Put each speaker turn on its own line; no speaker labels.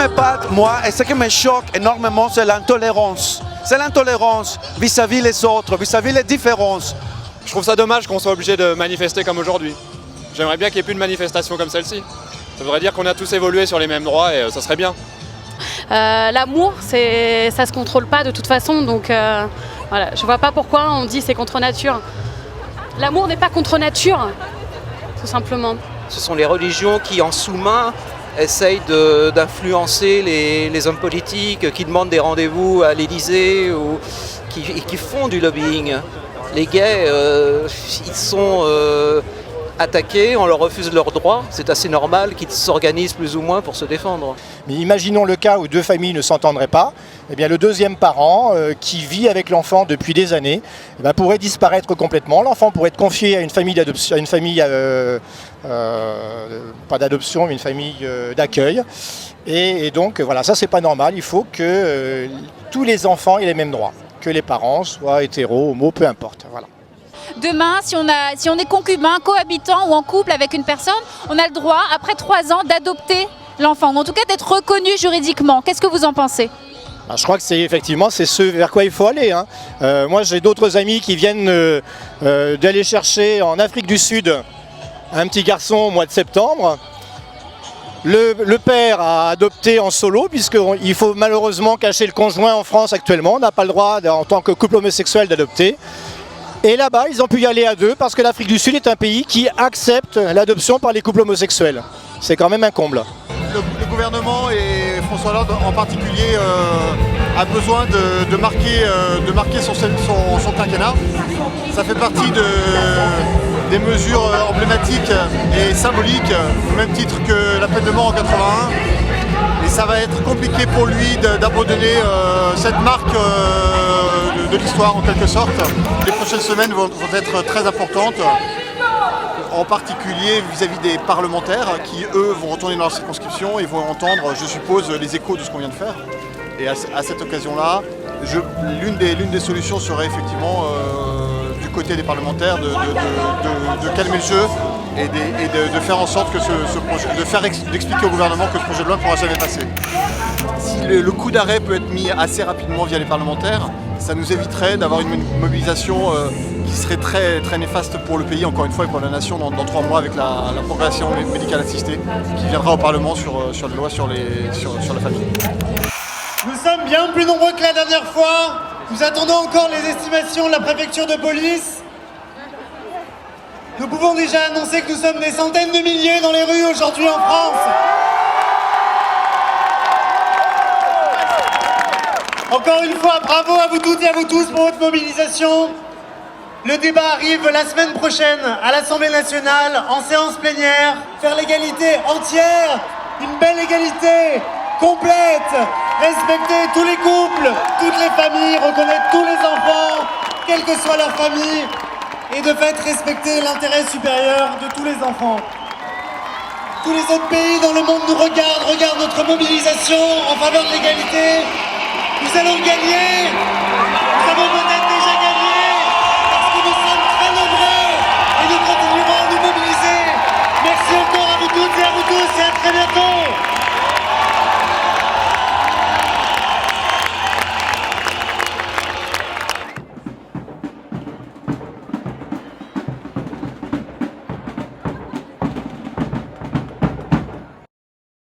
m'épate, moi, et ce qui me choque énormément, c'est l'intolérance. C'est l'intolérance vis-à-vis les autres, vis-à-vis les différences.
Je trouve ça dommage qu'on soit obligé de manifester comme aujourd'hui. J'aimerais bien qu'il n'y ait plus de manifestations comme celle-ci. Ça voudrait dire qu'on a tous évolué sur les mêmes droits et ça serait bien.
L'amour, ça se contrôle pas de toute façon, donc voilà, je vois pas pourquoi on dit c'est contre nature. L'amour n'est pas contre nature, tout simplement.
Ce sont les religions qui, en sous-main, essayent d'influencer les hommes politiques, qui demandent des rendez-vous à l'Élysée ou qui font du lobbying. Les gays, ils sont attaqués, on leur refuse leurs droits, c'est assez normal qu'ils s'organisent plus ou moins pour se défendre.
Mais imaginons le cas où deux familles ne s'entendraient pas, eh bien le deuxième parent qui vit avec l'enfant depuis des années pourrait disparaître complètement. L'enfant pourrait être confié à une famille d'adoption, pas d'adoption, mais une famille d'accueil. Et donc voilà, ça c'est pas normal, il faut que tous les enfants aient les mêmes droits, que les parents soient hétéros, homo, peu importe. Voilà.
Demain, si on est concubin, cohabitant ou en couple avec une personne, on a le droit, après 3 ans, d'adopter l'enfant, ou en tout cas d'être reconnu juridiquement. Qu'est-ce que vous en pensez ?
Je crois que c'est ce vers quoi il faut aller. Moi j'ai d'autres amis qui viennent d'aller chercher en Afrique du Sud un petit garçon au mois de septembre. Le père a adopté en solo, puisqu'il faut malheureusement cacher le conjoint en France actuellement. On n'a pas le droit en tant que couple homosexuel d'adopter. Et là-bas, ils ont pu y aller à deux parce que l'Afrique du Sud est un pays qui accepte l'adoption par les couples homosexuels. C'est quand même un comble.
Le gouvernement et François Hollande en particulier a besoin de marquer son quinquennat. Ça fait partie des mesures emblématiques et symboliques, au même titre que la peine de mort en 81. Et ça va être compliqué pour lui d'abandonner cette marque de l'histoire en quelque sorte. Les prochaines semaines vont être très importantes, en particulier vis-à-vis des parlementaires qui, eux, vont retourner dans leur circonscription et vont entendre, je suppose, les échos de ce qu'on vient de faire. Et à cette occasion-là, l'une des solutions serait effectivement du côté des parlementaires de calmer le jeu et de faire en sorte que d'expliquer au gouvernement que ce projet de loi ne pourra jamais passer. Si le coup d'arrêt peut être mis assez rapidement via les parlementaires, ça nous éviterait d'avoir une mobilisation qui serait très, très néfaste pour le pays, encore une fois, et pour la nation dans 3 mois avec la procréation médicale assistée qui viendra au Parlement sur la loi sur la famille.
Nous sommes bien plus nombreux que la dernière fois. Nous attendons encore les estimations de la préfecture de police. Nous pouvons déjà annoncer que nous sommes des centaines de milliers dans les rues aujourd'hui en France. Encore une fois, bravo à vous toutes et à vous tous pour votre mobilisation. Le débat arrive la semaine prochaine à l'Assemblée nationale en séance plénière. Faire l'égalité entière, une belle égalité complète, respecter tous les couples, toutes les familles, reconnaître tous les enfants, quelle que soit leur famille, et de fait respecter l'intérêt supérieur de tous les enfants. Tous les autres pays dans le monde nous regardent notre mobilisation en faveur de l'égalité. Nous allons gagner, nous avons